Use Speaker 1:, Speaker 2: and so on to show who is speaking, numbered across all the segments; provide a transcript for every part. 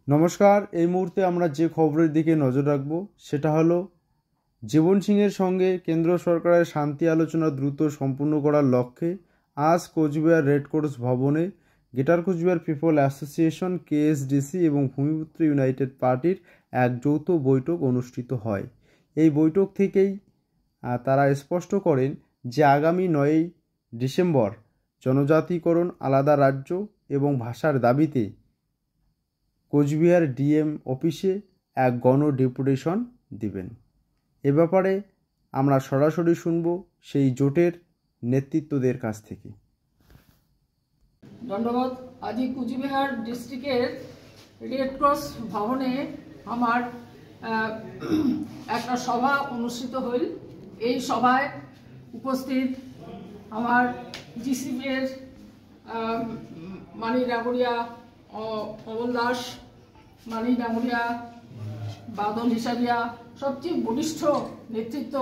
Speaker 1: নমস্কার। এই মুহূর্তে আমরা যে খবরের দিকে নজর রাখব সেটা হলো জীবন সিংয়ের সঙ্গে কেন্দ্র সরকারের শান্তি আলোচনা দ্রুত সম্পূর্ণ করার লক্ষ্যে আজ কোচবিহার রেড ক্রস ভবনে greater Cooch Behar people association, KSDC এবং ভূমিপুত্র ইউনাইটেড পার্টির এক যৌথ বৈঠক অনুষ্ঠিত হয়। এই বৈঠক থেকেই তারা স্পষ্ট করেন যে আগামী 9ই ডিসেম্বর জনজাতিকরণ, আলাদা রাজ্য এবং ভাষার দাবিতে কোচবিহার ডিএম অফিসে এক গণ ডেপুটেশন দিবেন। এ ব্যাপারে আমরা সরাসরি শুনব সেই জোটের নেতৃত্বদের কাছ থেকে।
Speaker 2: ধন্যবাদ। আজি কোচবিহার ডিস্ট্রিক্টের রেড ক্রস ভবনে আমার একটা সভা অনুষ্ঠিত হইল। এই সভায় উপস্থিত আমার জিসিপির মানি ডাঙ্গুরিয়া, অমল দাস, মানি ডাঙ্গুরিয়া, বাদল হিসাবিয়া, সবচেয়ে বরিষ্ঠ নেতৃত্ব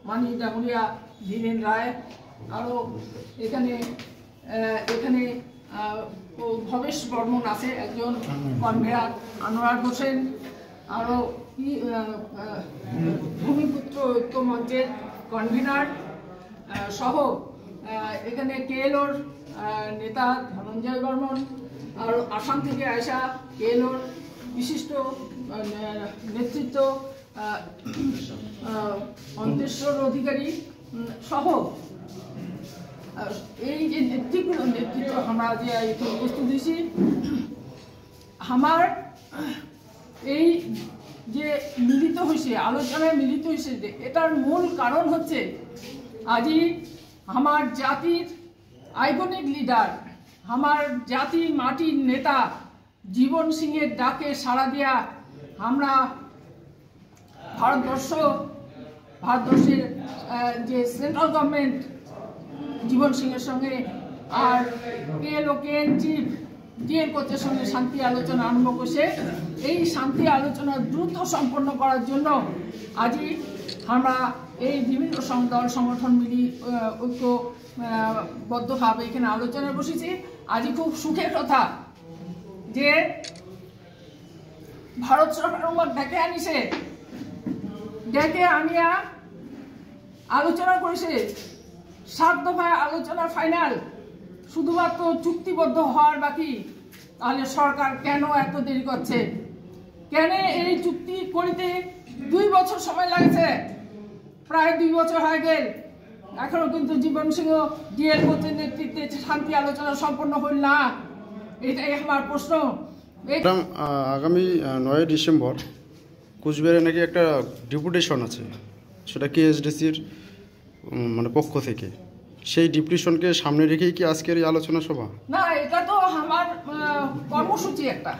Speaker 2: মানি ডাঙ্গুরিয়া ধীরেন রায়, আরও এখানে ভবেশ বর্মন আছে, একজন কনভেনার আনোয়ার হোসেন, আরও ভূমিপুত্র ঐক্য মঞ্চের কনভেনার সহ এখানে কেএলওর নেতা ধনঞ্জয় বর্মন, আর আসাম থেকে আসা কেএলওর বিশিষ্ট নেতৃত্ব অন্তেশ্বর অধিকারী সহ এই যে নেতৃত্ব আমরা যে উপস্থিত হয়েছি, আমার এই যে মিলিত হয়েছে, আলোচনায় মিলিত হয়েছে, এটার মূল কারণ হচ্ছে আজি আমার জাতির আইকনিক লিডার, আমার জাতির মাটির নেতা জীবন সিংয়ের ডাকে সাড়া দিয়া আমরা ভারতবর্ষের যে সেন্ট্রাল গভর্নমেন্ট জীবন সিংয়ের সঙ্গে আর কেএলও কেএন চিফ ডিএল কোচের সঙ্গে শান্তি আলোচনা আরম্ভ করছে। এই শান্তি আলোচনা দ্রুত সম্পন্ন করার জন্য আজই আমরা এই বিভিন্ন দল সংগঠন মিলি ঐক্যবদ্ধভাবে এখানে আলোচনায় বসেছি। আজই খুব সুখের কথা যে ভারত সরকার ডেকে আনিয়া আলোচনা করেছে। 7 দফায় আলোচনা ফাইনাল, শুধুমাত্র চুক্তিবদ্ধ হওয়ার বাকি। তাহলে সরকার কেন এত দেরি করছে? কেন এই চুক্তি করিতে 2 বছর সময় লাগছে? প্রায় 2 বছর হয়ে গেল, এখনো কিন্তু জীবন সিংহ ডিএল কোচের নেতৃত্বে শান্তি আলোচনা সম্পন্ন হইল না। এটাই আমার প্রশ্ন।
Speaker 1: আগামী 9ই ডিসেম্বর কোচবিহারে নাকি একটা ডেপুটেশন আছে, সেটা কেএসডিসির মানে পক্ষ থেকে। সেই ডেপুটেশনকে সামনে রেখেই কি আজকের এই আলোচনা সভা?
Speaker 2: না, এটা তো আমার কর্মসূচি একটা।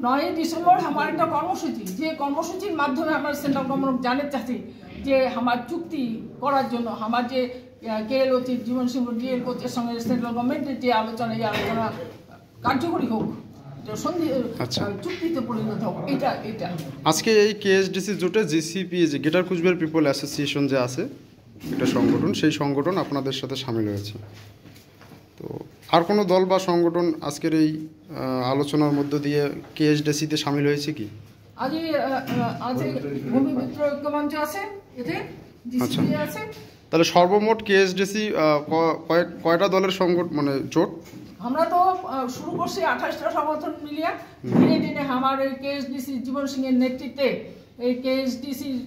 Speaker 2: 9ই ডিসেম্বর আমার একটা কর্মসূচি, যে কর্মসূচির মাধ্যমে আমরা সেন্ট্রাল গভর্নমেন্ট জানতে চাচ্ছি যে আমার চুক্তি করার জন্য আমার যে কেএলও জীবন সিংহ ডিএল কোচের সঙ্গে সেন্ট্রাল গভর্নমেন্টের যে আলোচনা, এই আলোচনা কার্যকরী হোক, চুক্তিতে পরিণত হোক। এটা
Speaker 1: আজকে এই কেএসডিসি জোটে জিসিপি, যে গ্রেটার কোচবিহার পিপল অ্যাসোসিয়েশন যে আছে, একটা সংগঠন, সেই সংগঠন আপনাদের সাথে সামিল হয়েছে। তো আর কোনো দল বা সংগঠন আজকের এই আলোচনার মধ্য দিয়ে কেএসডিসিতে সামিল হয়েছে কি?
Speaker 2: আজ ভূমিপুত্র ঐক্য মঞ্চ আছে, এতে জিসিপি আছে।
Speaker 1: তাহলে সর্বমোট কেএসডিসি কয়টা দলের সংগঠন, মানে জোট?
Speaker 2: আমরা তো শুরু করছি 28টা সংগঠন মিলিয়ে। ধীরে ধীরে আমার এই কেএসডিসি জীবন সিংয়ের নেতৃত্বে, এই কেএসডিসির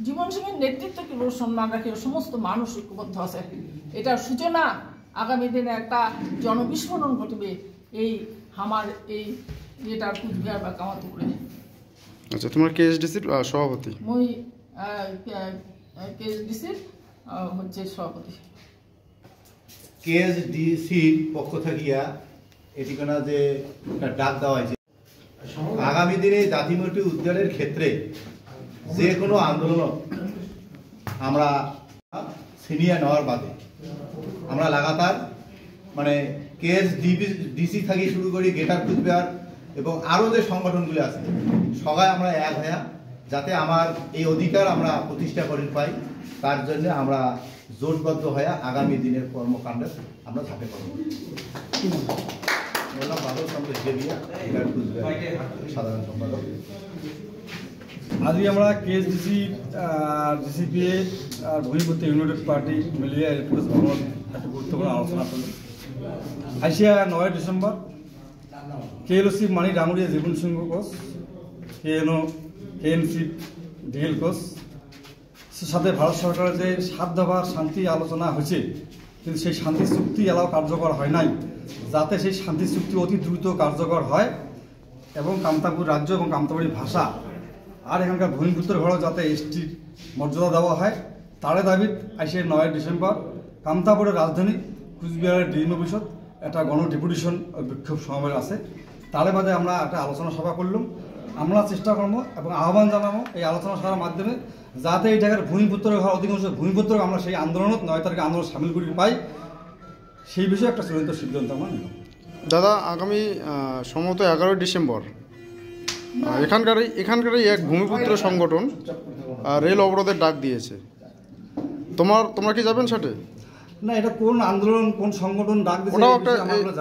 Speaker 2: জীবন সিংয়ের নেতৃত্বকে সম্মান রাখে সমস্ত মানুষ ঐক্যবদ্ধ আছে। এটার সূচনা আগামী দিনে একটা জনবিস্ফোরণ ঘটবে এই আমার এই যেটা কুচবিহার বা কামাতপুরে।
Speaker 1: আচ্ছা, তোমার কেএসডিসির সভাপতি?
Speaker 2: মই কেএসডিসির হচ্ছে সভাপতি।
Speaker 3: কেএসডিসির পক্ষ থাকিয়া এটিকানা যে ডাক দেওয়া হয়েছে, আগামী দিনে জাতিমূর্তি উদ্ধারের ক্ষেত্রে যে কোনো আন্দোলন আমরা সিনিয়র নেওয়ার বাদে আমরা লাগাতার মানে কেএসডিসি থেকে শুরু করি গ্রেটার কোচবিহার এবং আরও যে সংগঠনগুলি আছে সবাই আমরা এক হয়ে যাতে আমার এই অধিকার আমরা প্রতিষ্ঠা করে পাই, তার জন্য আমরা জোটবদ্ধ হয়ে আগামী দিনের কর্মকাণ্ডে আমরা ঝাঁপে পড়ব। বললাম বাদল চন্দ্র জেবিয়া সাধারণ সম্পাদক।
Speaker 4: আজকে আমরা কেএসডিসি ডিসিপিএ আর ভূমিপুত্র ইউনাইটেড পার্টি মিলিয়ে রেডক্রস ভবন একটা গুরুত্বপূর্ণ আলোচনা করল। আসিয়া 9 ডিসেম্বর কেএলওসি মানি ডাঙ্গুরিয়া জীবন সিংহ ঘোষ, কেএনসি ডিএল ঘোষ সাথে ভারত সরকারের যে 7 দফার শান্তি আলোচনা হয়েছে, কিন্তু সেই শান্তি চুক্তি এলাও কার্যকর হয় নাই। যাতে সেই শান্তি চুক্তি অতি দ্রুত কার্যকর হয় এবং কামতাপুর রাজ্য এবং কামতাপুরি ভাষা আর এখানকার ভূমিপুত্র ঘরেও যাতে এসটির মর্যাদা দেওয়া হয়, তারে দাবিত আসে 9 ডিসেম্বর কামতাপুরের রাজধানী কুচবিহারের ডিএম অফিসত একটা গণ ডেপুটেশন বিক্ষোভ সমাবেশ আছে। তারে বাদে আমরা একটা আলোচনা সভা করলাম। আমরা চেষ্টা করবো এবং আহ্বান জানাবো এই আলোচনা সভার মাধ্যমে যাতে এই জায়গার ভূমিপুত্র ঘর অধিকাংশ ভূমিপুত্র আমরা সেই আন্দোলনত 9 তারিখে আন্দোলন সামিল করি পাই, সেই বিষয়ে একটা চূড়ান্ত সিদ্ধান্ত আমরা নিলাম।
Speaker 1: দাদা, আগামী সম্ভবত 11 ডিসেম্বর এখানকারই এক ভূমিপুত্র সংগঠন রেল অবরোধের ডাক দিয়েছে। তোমরা কি যাবেন সেটা?
Speaker 4: না, এটা কোন আন্দোলন কোন সংগঠন ডাক দিয়েছে
Speaker 1: ওটাও একটা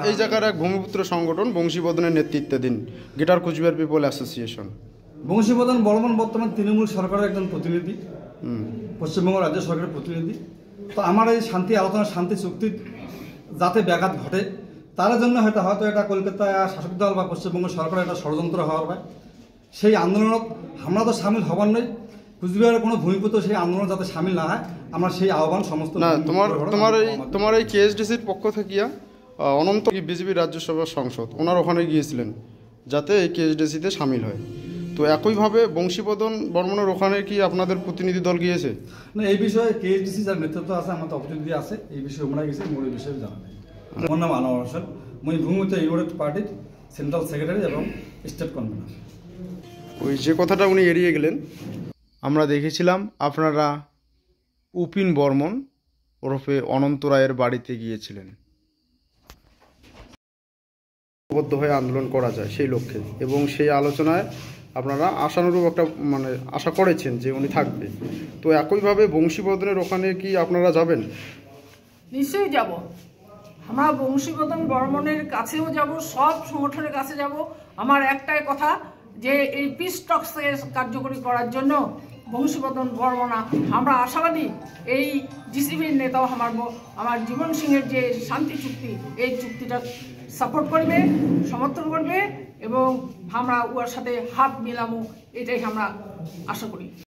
Speaker 1: এই জায়গার এক ভূমিপুত্র সংগঠন বংশীবদনের নেতৃত্বাধীন greater Cooch Behar people association.
Speaker 4: Bangshibadan Barman বর্তমান তৃণমূল সরকারের একজন প্রতিনিধি, পশ্চিমবঙ্গ রাজ্য সরকারের প্রতিনিধি। তো আমার এই শান্তি আলোচনা শান্তি চুক্তির যাতে ব্যাঘাত ঘটে তার জন্য হয়তো এটা কলকাতা শাসক দল বা পশ্চিমবঙ্গ সরকারের একটা ষড়যন্ত্র হওয়ার হয়। সেই আন্দোলনত আমরা তো সামিল হবার নই, কুচবিহারের কোনো ভূমিপুত্র সেই আন্দোলন যাতে সামিল না হয় আমরা সেই আহ্বান সমস্ত
Speaker 1: না তোমার এই কেএসডিসির পক্ষ থেকে অনন্ত বিজেপি রাজ্যসভার সংসদ ওনার ওখানে গিয়েছিলেন যাতে এই কেএসডিসিতে সামিল হয়। তো একইভাবে বংশীবদন বর্মনের ওখানে কি আপনাদের প্রতিনিধি দল গিয়েছে?
Speaker 4: না, এই বিষয়ে কেএসডিসি যার নেতৃত্ব আছে আমার তো প্রতিনিধি আছে, এই বিষয়ে আমরা গেছি, মোর এই বিষয়ে জানা নেই। আমার নাম আনোয়ার হোসেন, মই ভূমিপুত্র ইউনাইটেড পার্টির সেন্ট্রাল সেক্রেটারি এবং স্টেট কনভেনার।
Speaker 1: ওই যে কথাটা উনি এড়িয়ে গেলেন, আমরা দেখেছিলাম আপনারা উপিন বর্মন ওরফে অনন্ত রায়ের বাড়িতে গিয়েছিলেন বদ্ধ হয়ে আন্দোলন করা যায় সেই লক্ষ্যে, এবং সেই আলোচনায় আপনারা আশানুরূপ একটা আশা করেছেন যে উনি থাকবে। তো একইভাবে বংশীবদনের ওখানে কি আপনারা যাবেন?
Speaker 2: নিশ্চয়ই যাব। আমরা বংশীবদন বর্মনের কাছেও যাব, সব সংগঠনের কাছে যাব। আমার একটাই কথা যে এই পিস টক্সকে কার্যকরী করার জন্য বংশীবদন বর্মনা আমরা আশাবাদী এই ডিসিবির নেতাও আমার জীবন সিংহের যে শান্তি চুক্তি এই চুক্তিটা সাপোর্ট করবে, সমর্থন করবে এবং আমরা ওর সাথে হাত মিলামো, এটাই আমরা আশা করি।